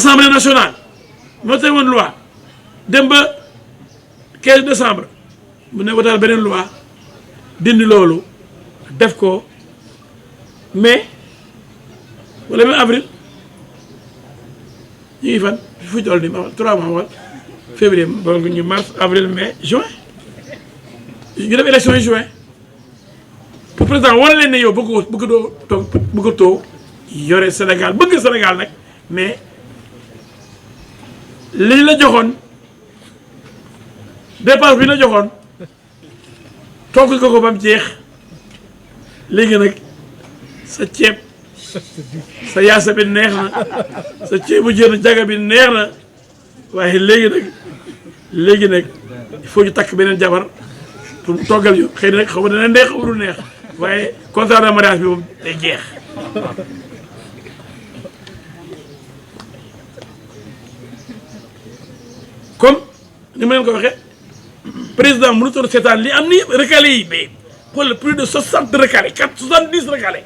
assemblée nationale moo tey woon loi dem ba 15 décembre mu ne wotaal beneen loi dindi loolu def ko mai wala même avril ñu ngi fan fu toll nii ma 3 mois wala février ba ñu mars avril mai juin ñu def élection yi juin pour président wane leen ne yow bëggatoo yore Sénégal bëgg Sénégal nag mais li la joxoon dépense bi la joxoon togg ko ba mu jeex léegi nag sa ceeb sa yaasa bi neex na sa ceebu jën jaga bi neex na waaye léegi nag il faut ñu takk beneen jabar pour mu toggal yu xëy na nag xaw ma dana neex xaw ma du neex waaye contrat de mariage bi moom day jeex. comme ni ma leen ko waxee président mënutoon seetaan li am ni recalé yi mais xoolal plus de 60 recalés 70 recalés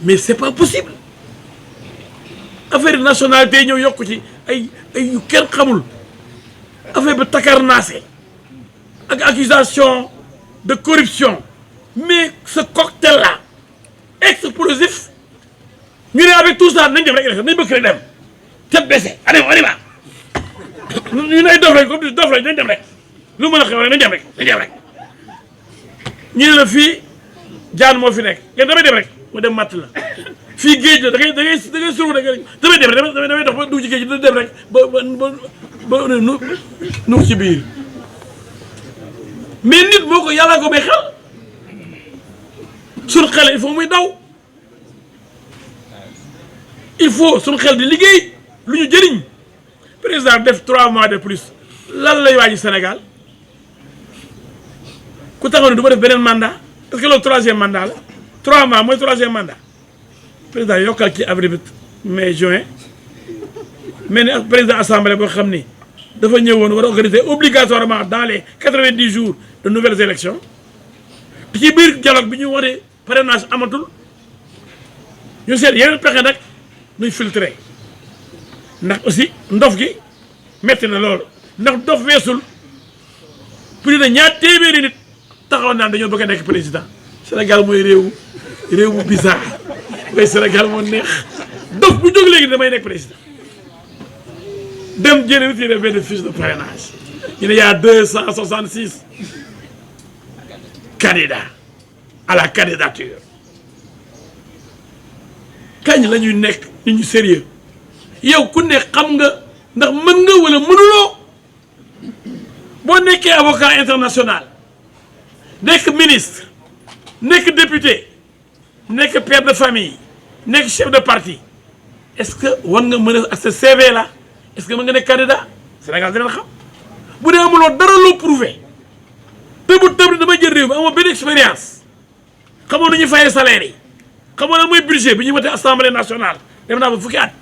mais c'est pas possible affaire nationalité ñëw yokku ci ay yu kenn xamul affaire bi takarnaase ak accusation de corruption mais ce cocktail là explosif ñu ne avec tout ça nañ dem rek élection nañ bëgg rek dem tête baissée allez on y va ñu ne ay dof rek comme dof rek nañ dem rek lu mën a xew rek nañ dem rek ñu ne la fii jaan moo fi nekk ngeen damay dem rek mu dem matt la fii géej la da ngay suru rek damay dem rek damay dox ba dugg ci géej da dem rek ba nu ci biir mais nit moo ko yàllaa ko may xel suñu xel il faut muy daw il faut suñu xel di liggéey lu ñu jëriñ président def 3 mois de plus lan lay waaji Sénégal ku taxaw ne du ma def beneen mandat parce que loolu 3e mandat la 3 mois mooy 3e mandat président yokkal ci avril mai juin mais ni président assemblée boo xam ni dafa ñëwoon war a organiser obligatoirement dans les 90 jours de nouvelles élections te ci biir dialogue bi ñu wootee parrainage amatul ñu seet yeneen pexe nag nuy filtré ndax aussi ndof gi metti na loolu ndax ndof weesul plus de ñaar téeméeri nit taxaw naan dañoo bëgg a nekk président Sénégal mooy réew bu bizarre waaye Sénégal moo neex dof bu jóg léegi damay nekk président dem jëlee retiré benn fiche de parrainage ñu ne y a 266 candidats à la candidature kañ la ñuy nekk nit ñu sérieux yow ku ne xam nga ndax mën nga wala mënuloo boo nekkee avocat international nekk ministre nekk député nekk père de famille nekk chef de parti est-ce que war nga mën a ak sa CV là est-ce que mën nga nekk candidat Sénégal dina xam bu dee amuloo dara loo prouvé tëb damay jël réew mi amoo benn expérience xamoo nu ñuy fayee salaire yi xamoo lan mooy budget bi ñuy wote assemblée nationale dem naa ba fukki at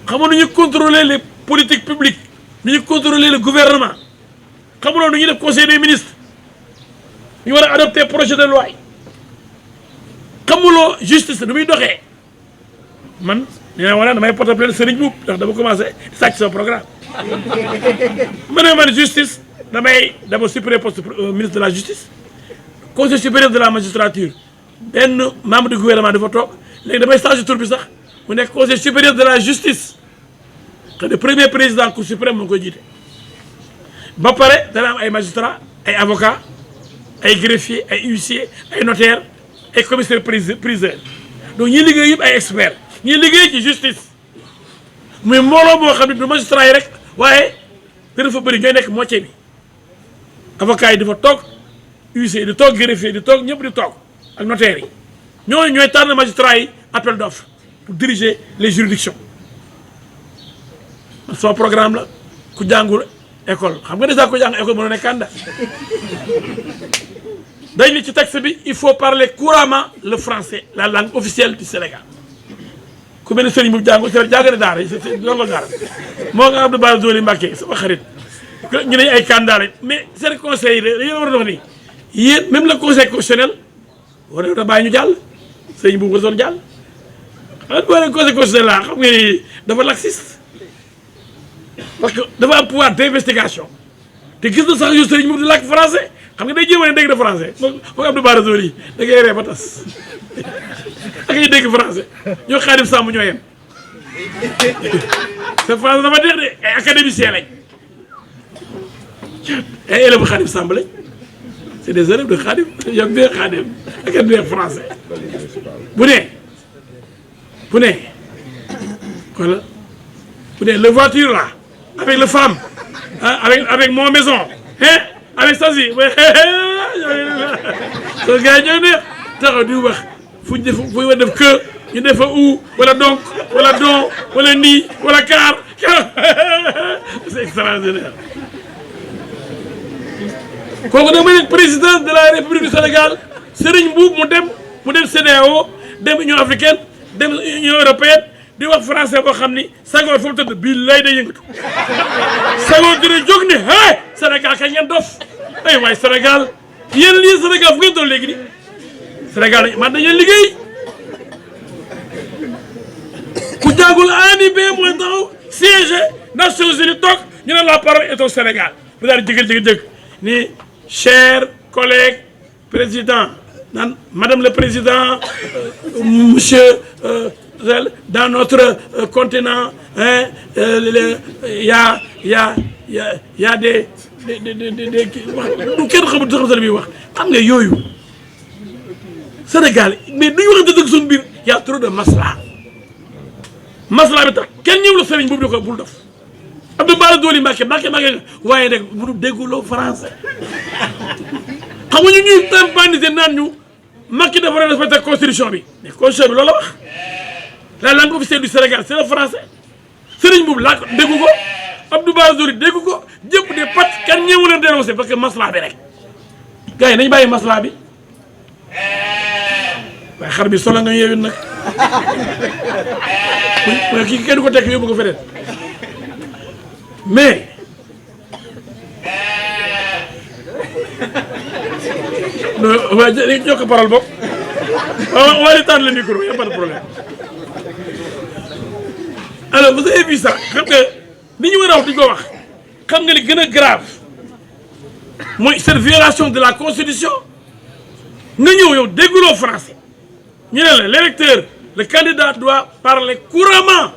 xamoo nu ñuy contrôler les politiques publiques nu ñuy contrôler le gouvernement xamuloo nu ñuy def conseil des ministres ñu war a adopter projet de loi xamuloo justice nu muy doxee man nee naa wala damay porter plainte Serigne Mboup ndax dama commencé sàcc sama programme ma ne man justice dama supprimer poste ministre de la justice conseil supérieur de la magistrature benn membre du gouvernement dafa toog léegi damay changer tur bi sax mu nekk conseil supérieur de la justice que le premier président cour suprême moo koy jiite ba pare dana am ay magistrats ay avocats ay greffiers ay huissiers ay notaires ay commissaires priseurs donc ñi liggéey yëpp ay experts ñi liggéey ci justice muy mbooloo moo xam ne du magistrat yi rek waaye dana fa bëri ñooy nekk moitié bi avocats yi dafa toog huissiers yi di toog greffiers yi di toog ñëpp di toog ak notaires yi ñooy tànn magistrats yi appel d'offre pour diriger les juridictions son programme la ku jàngul école xam nga déjà ku jàng école mën na nekk candidat dañ ni ci texte bi il faut parler couramment le français la langue officielle du Sénégal ku mel ne sëriñ bu jàngul jàng na daara longol daara moo nga Abdou Bara Dolly Mbacké sama xarit ñu ne ay candidat lañ mais seen conseil yi dañu war a dox nii yéen même le conseil constitutionnel war na bàyyi ñu jàll sëñ bu wasoon jàll xam nga conseil constitutionnel la xam nga ni dafa laxiste parce que dafa am pouvoir d'investigation te gis na sax yu sëriñ moom di làkk français xam nga day jéem a ne dégg na français foog Abdou Bara Dolly da ngay ree ba tas ak ñuy dégg français ñoo Xaadim Samb ñoo yem c'est français dafa neex de ay académiciens lañ ay élèves Xaadim Samb lañ c'est des élèves de Khadim yam bien Khadim ak bien français bu ne voilà bu ne le voiture là avec le femme hein, avec mon maison hein avec ça si so gars ñoo ne taxaw di wax fu def que ñu def ou wala donc wala don wala nii wala car c'est extraordinaire kooku dama nekk président de la République du Sénégal Serigne Mboup mu dem CEDEAO dem Union africaine dem Union européenne di wax français boo xam ni Senghor foofu tëdd bii lay day yëngatu Senghor dina jóg ne hey Sénégal kañ ngeen dof ay waay Sénégal yéen lii Sénégal fu ngeen toll léegi nii Sénégal man dañu leen liggéey ku jàngul ani be mooy taxaw siège Nations Unies toog ñu ne la parole est au Sénégal bu daal di jëgal ni chers collègues président madame le président monsieur dans notre continent hein, y a des kenn xamul sax bi wax xam nga yooyu Sénégal mais dañu waxante dëgg suñu biir y a trop de masla bi tax kenn ñëw la sëriñ boobu di ko bul def Abdou Bara Dolly Mbacké waaye rek bu dégguloo français xam nga ñu ñuy tempaniser naan ñu Macky dafa war a respecter constitution bi mais constitution bi loolu la wax la langue officielle du Sénégal c'est le français sëriñ boobu laa ko déggu ko Abdou Bara Dolly déggu ko jëpp de pat kan ñëwu leen dénoncé parce que masla bi rek gars yi nañu bàyyi masla bi waaye xar bi solo nga yeewin nag kii kenn ko tekk yóbbu ko feneen mais non waaye jox ko parole boog waaye tànn le micro y a pas de problème alors vous avez vu ça xam nga li ñu war a wax di ko wax xam nga li gën a grave mooy cette violation de la constitution nga ñëw yow dégguloo français ñu ne la l'électeur le candidat doit parler couramment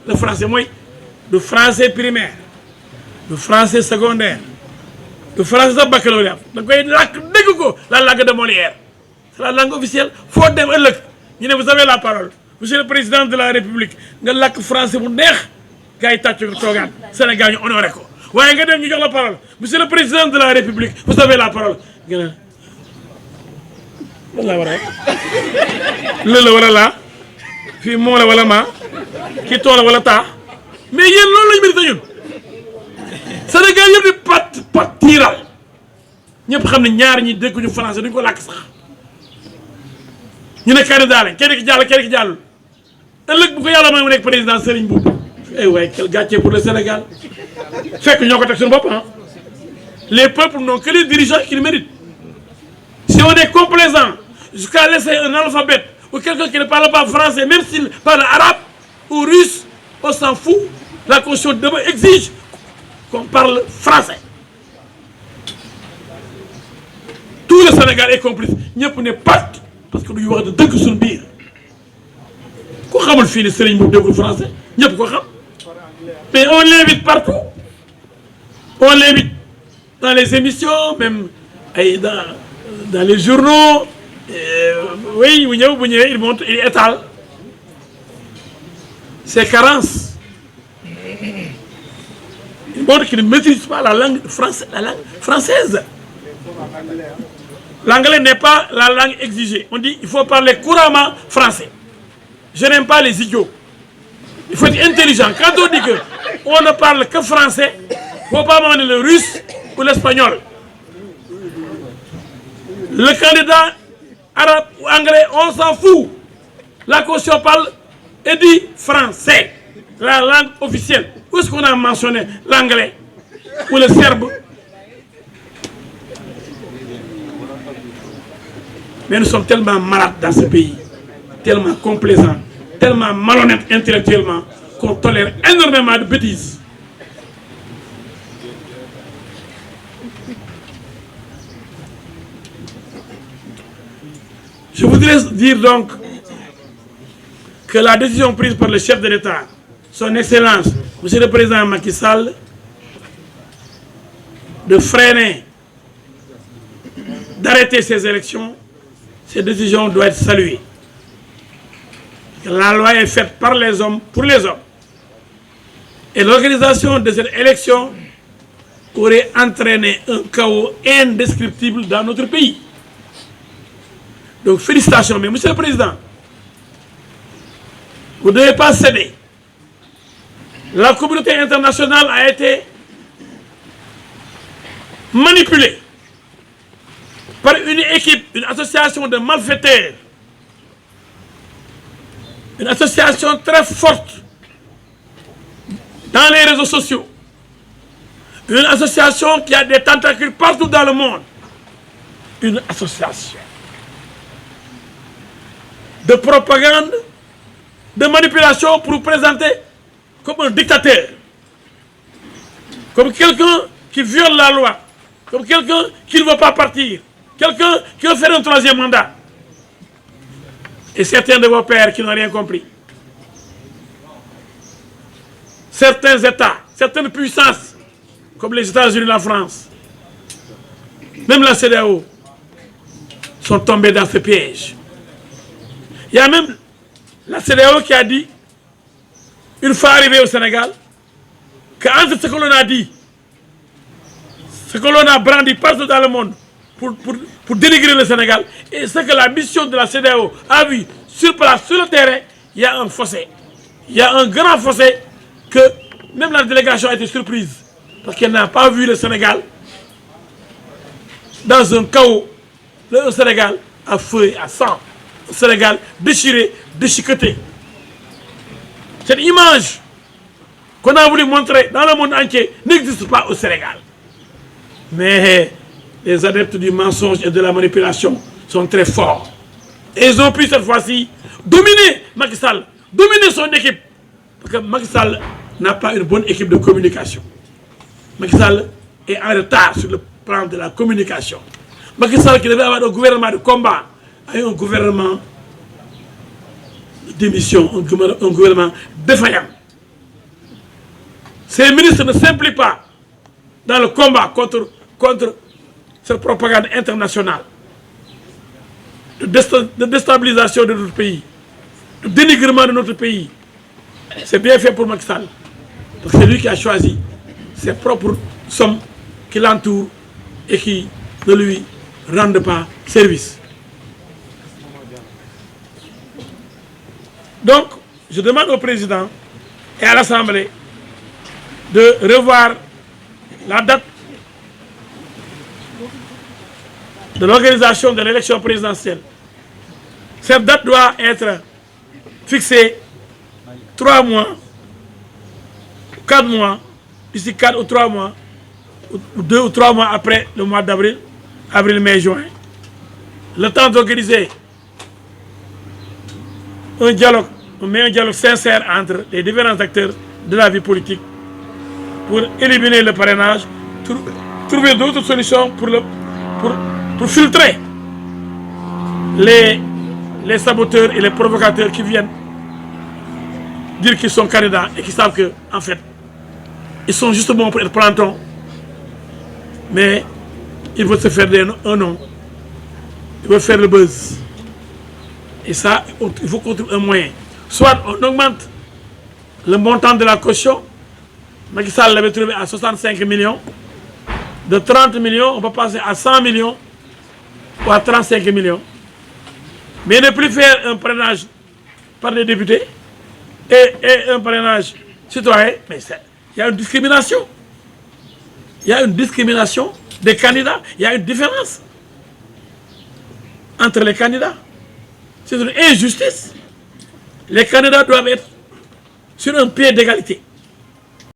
le français mooy du français primaire du français secondaire du français sa baccalauréat da koy làkk dégg ko la langue de Molière c'est la langue officielle foo dem ëllëg ñu ne vous avez la parole monsieur le président de la république nga làkk français bu neex gars yi tàcc ko toogaan Sénégal ñu honoré ko waaye nga dem ñu jox la parole monsieur le président de la république vous avez la parole nga ne lan la war a lë la wala laa fii moo la wala maa kii toola wala taa mais yéen loolu lañu mérité ñun Sénégal yëpp di pat tiiral ñëpp xam ne ñaar ñi dégguñu français duñ ko làkk sax ñu ne candidat lañ kenn ki jàll kenn ki jàllul ëllëg bu ko yàlla may mu nekk président Serigne Mboup eh waaye quel gâchis pour le Sénégal fekk ñoo ko teg suñu bopp ah les peuples n'ont que les dirigeants qui le méritent si on est complaisant jusqu'à laisser un analphabète ou quelqu'un qui ne parle pas français même s'il parle arabe ou russe on s'en fout la Constitution demain exige qu'on parle français tout le Sénégal est complice ñëpp ne pas parce que du ñu wax de dëgg suñu biir ku xamul fii ne Serigne Mboup déggul français ñëpp ko xam mais on l'invite partout on l'invite dans les émissions même ay dans les journaux oui bu ñëwee il montre il étale ses carences il montre qu'il ne maîtrise pas la langue française. L'anglais n'est pas la langue exigée. On dit il faut parler couramment français. Je n'aime pas les idiots. Il faut être intelligent. Quand on dit qu'on ne parle que français, il ne faut pas demander le russe ou l'espagnol. Le candidat arabe ou anglais, on s'en fout. La Constitution parle et dit français, la langue officielle. Où est-ce qu'on a mentionné l'anglais ou le serbe? Mais nous sommes tellement malades dans ce pays. tellement complaisant, tellement malhonnête intellectuellement qu'on tolère énormément de bêtises. Je voudrais dire donc que la décision prise par le chef de l'État, son Excellence, Monsieur le Président Macky Sall, de freiner, d'arrêter ces élections, cette décision doit être saluée. La loi est faite par les hommes, pour les hommes. Et l'organisation de cette élection aurait entraîné un chaos indescriptible dans notre pays. Donc félicitations, mais Monsieur le Président, vous ne devez pas céder. La communauté internationale a été manipulée par une équipe, une association de malfaiteurs, une association très forte dans les réseaux sociaux, une association qui a des tentacules partout dans le monde, une association de propagande, de manipulation pour vous présenter comme un dictateur, comme quelqu'un qui viole la loi, comme quelqu'un qui ne veut pas partir, quelqu'un qui veut faire un troisième mandat. Et certains de vos pères qui n'ont rien compris. Certains États, certaines puissances, comme les États-Unis et la France, même la CEDEAO, sont tombés dans ce piège. Il y a même la CEDEAO qui a dit, une fois arrivé au Sénégal, qu'entre ce que l'on a dit, ce que l'on a brandi partout dans le monde pour dénigrer le Sénégal, et ce que la mission de la CEDEAO a vu sur place, sur le terrain, il y a un fossé. Il y a un grand fossé que même la délégation a été surprise, parce qu'elle n'a pas vu le Sénégal dans un chaos, le Sénégal à feu et à sang, le Sénégal déchiré, déchiqueté. Cette image qu'on a voulu montrer dans le monde entier n'existe pas au Sénégal. Mais les adeptes du mensonge et de la manipulation sont très forts. Et ils ont pu cette fois-ci dominer Macky Sall, dominer son équipe. Parce que Macky Sall n'a pas une bonne équipe de communication. Macky Sall est en retard sur le plan de la communication. Macky Sall qui devait avoir un gouvernement de combat a eu un gouvernement de démission, un gouvernement défaillant. Ces ministres ne s'impliquent pas dans le combat contre cette propagande internationale de déstabilisation de notre pays, de dénigrement de notre pays. C'est bien fait pour Macky Sall, parce que c'est lui qui a choisi ses propres sommes qui l'entourent et qui ne lui rendent pas service. Donc, je demande au président et à l'Assemblée de revoir la date de l'organisation de l'élection présidentielle. Cette date doit être fixée 3 mois, 4 mois, d'ici 4 ou 3 mois, ou 2 ou 3 mois après le mois d'avril, avril, mai, juin. Le temps d'organiser un dialogue sincère entre les différents acteurs de la vie politique pour éliminer le parrainage, trouver d'autres solutions pour filtrer les saboteurs et les provocateurs qui viennent dire qu'ils sont candidats et qui savent que, en fait, ils sont justement pour être plantons, mais ils veulent se faire un nom, ils veulent faire le buzz. Et ça, il faut qu'on trouve un moyen. Soit on augmente le montant de la caution. Macky Sall l'avait trouvé à 65 millions. De 30 millions, on peut passer à 100 millions ou à 35 millions. Mais ne plus faire un parrainage par les députés et un parrainage citoyen, mais il y a une discrimination. Il y a une discrimination des candidats. Il y a une différence entre les candidats. C'est une injustice. Les candidats doivent être sur un pied d'égalité.